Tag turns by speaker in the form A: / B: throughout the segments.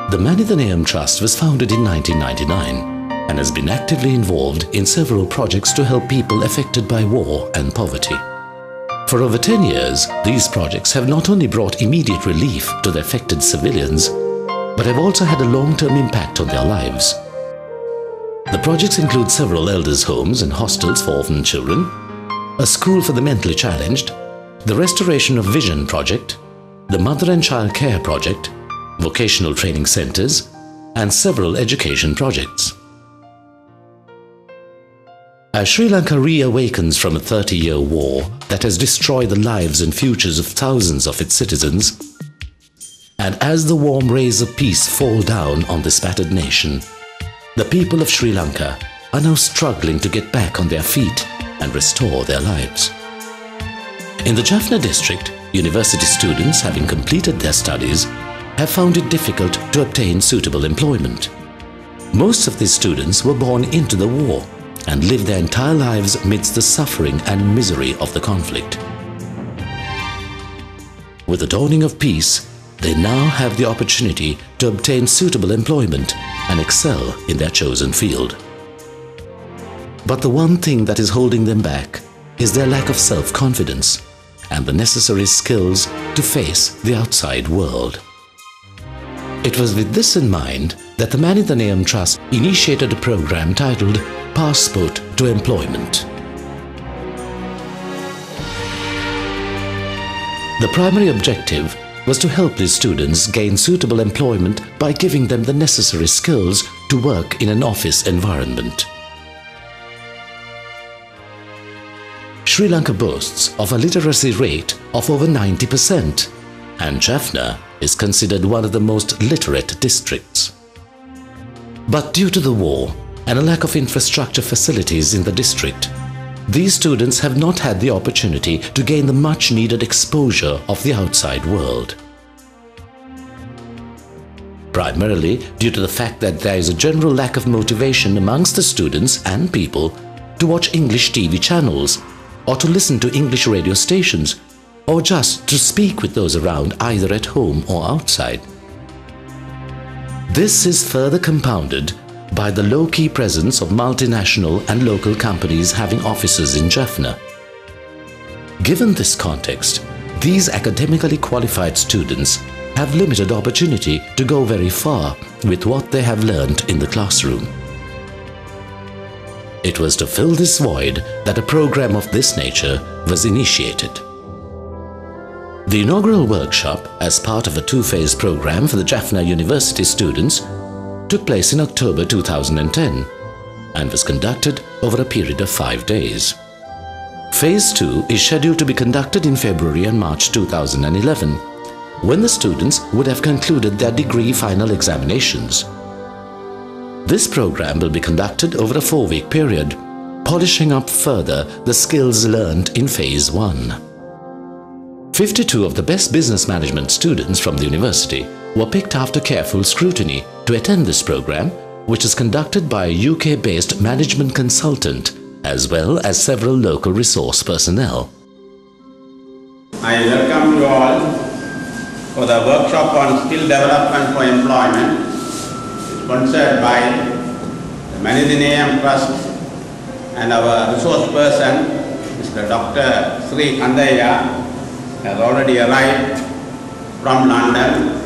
A: The Manitheneum Trust was founded in 1999 and has been actively involved in several projects to help people affected by war and poverty. For over 10 years, these projects have not only brought immediate relief to the affected civilians, but have also had a long-term impact on their lives. The projects include several elders' homes and hostels for orphan children, a school for the mentally challenged, the Restoration of Vision Project, the Mother and Child Care Project, vocational training centers, and several education projects. As Sri Lanka reawakens from a 30-year war that has destroyed the lives and futures of thousands of its citizens, and as the warm rays of peace fall down on this battered nation, the people of Sri Lanka are now struggling to get back on their feet and restore their lives. In the Jaffna district, university students having completed their studies have found it difficult to obtain suitable employment. Most of these students were born into the war and lived their entire lives amidst the suffering and misery of the conflict. With the dawning of peace, they now have the opportunity to obtain suitable employment and excel in their chosen field. But the one thing that is holding them back is their lack of self-confidence and the necessary skills to face the outside world. It was with this in mind that the Manitheneum Trust initiated a program titled Passport to Employment. The primary objective was to help these students gain suitable employment by giving them the necessary skills to work in an office environment. Sri Lanka boasts of a literacy rate of over 90%, and Jaffna is considered one of the most literate districts. But due to the war and a lack of infrastructure facilities in the district, these students have not had the opportunity to gain the much-needed exposure of the outside world. Primarily due to the fact that there is a general lack of motivation amongst the students and people to watch English TV channels or to listen to English radio stations, or just to speak with those around either at home or outside. This is further compounded by the low-key presence of multinational and local companies having offices in Jaffna. Given this context, these academically qualified students have limited opportunity to go very far with what they have learned in the classroom. It was to fill this void that a program of this nature was initiated. The inaugural workshop, as part of a two-phase program for the Jaffna University students, took place in October 2010 and was conducted over a period of 5 days. Phase 2 is scheduled to be conducted in February and March 2011, when the students would have concluded their degree final examinations. This program will be conducted over a 4-week period, polishing up further the skills learned in Phase 1. 52 of the best business management students from the university were picked after careful scrutiny to attend this program, which is conducted by a UK-based management consultant as well as several local resource personnel.
B: I welcome you all for the workshop on skill development for employment, sponsored by the Manitheneum Trust and our resource person, Mr. Dr. Sri Kandaya, has already arrived from London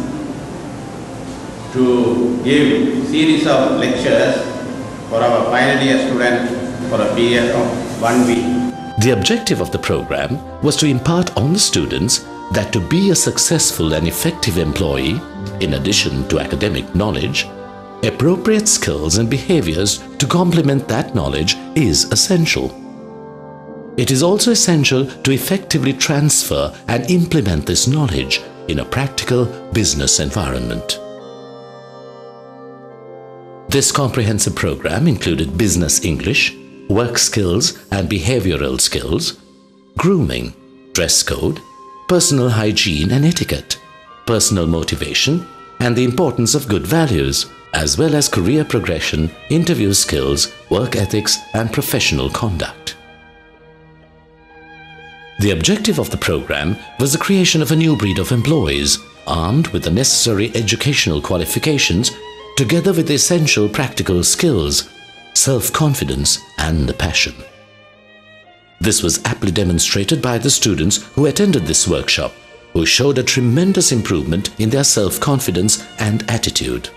B: to give series of lectures for our final year students for a period of 1 week.
A: The objective of the program was to impart on the students that to be a successful and effective employee, in addition to academic knowledge, appropriate skills and behaviors to complement that knowledge is essential. It is also essential to effectively transfer and implement this knowledge in a practical business environment. This comprehensive program included business English, work skills and behavioral skills, grooming, dress code, personal hygiene and etiquette, personal motivation, and the importance of good values, as well as career progression, interview skills, work ethics, and professional conduct. The objective of the program was the creation of a new breed of employees armed with the necessary educational qualifications together with the essential practical skills, self-confidence and passion. This was aptly demonstrated by the students who attended this workshop, who showed a tremendous improvement in their self-confidence and attitude.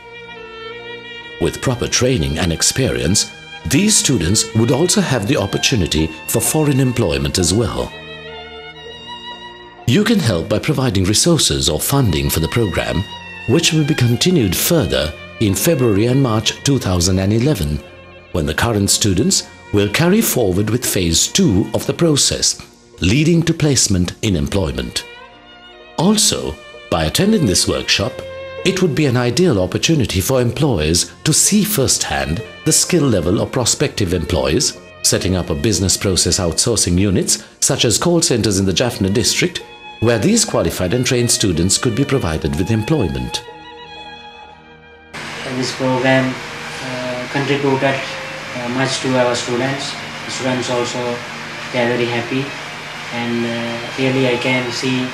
A: With proper training and experience, these students would also have the opportunity for foreign employment as well. You can help by providing resources or funding for the program, which will be continued further in February and March 2011, when the current students will carry forward with phase 2 of the process, leading to placement in employment. Also, by attending this workshop, it would be an ideal opportunity for employers to see firsthand the skill level of prospective employees, setting up a business process outsourcing units such as call centers in the Jaffna district, where these qualified and trained students could be provided with employment.
C: This program contributed much to our students. The students also, they are very happy, and really I can see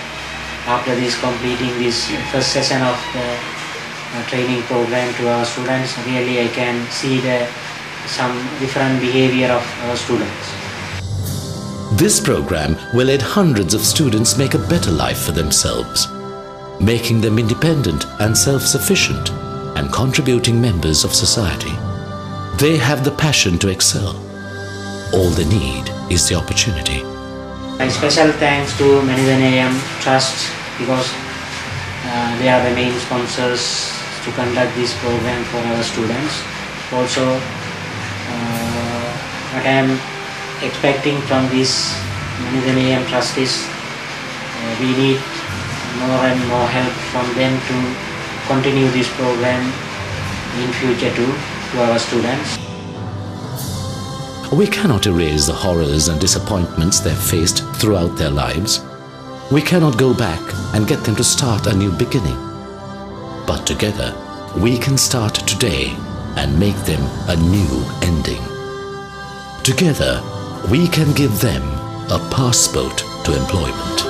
C: after this completing this first session of the training program to our students, really I can see some different behavior of our students.
A: This program will let hundreds of students make a better life for themselves, making them independent and self-sufficient and contributing members of society. They have the passion to excel. All they need is the opportunity.
C: My special thanks to Manidaneyam Trust, because they are the main sponsors to conduct this program for our students. Also, what I am expecting from this Manidaneyam Trust is we need more and more help from them to continue this program in future too to our students.
A: We cannot erase the horrors and disappointments they've faced throughout their lives. We cannot go back and get them to start a new beginning. But together, we can start today and make them a new ending. Together, we can give them a passport to employment.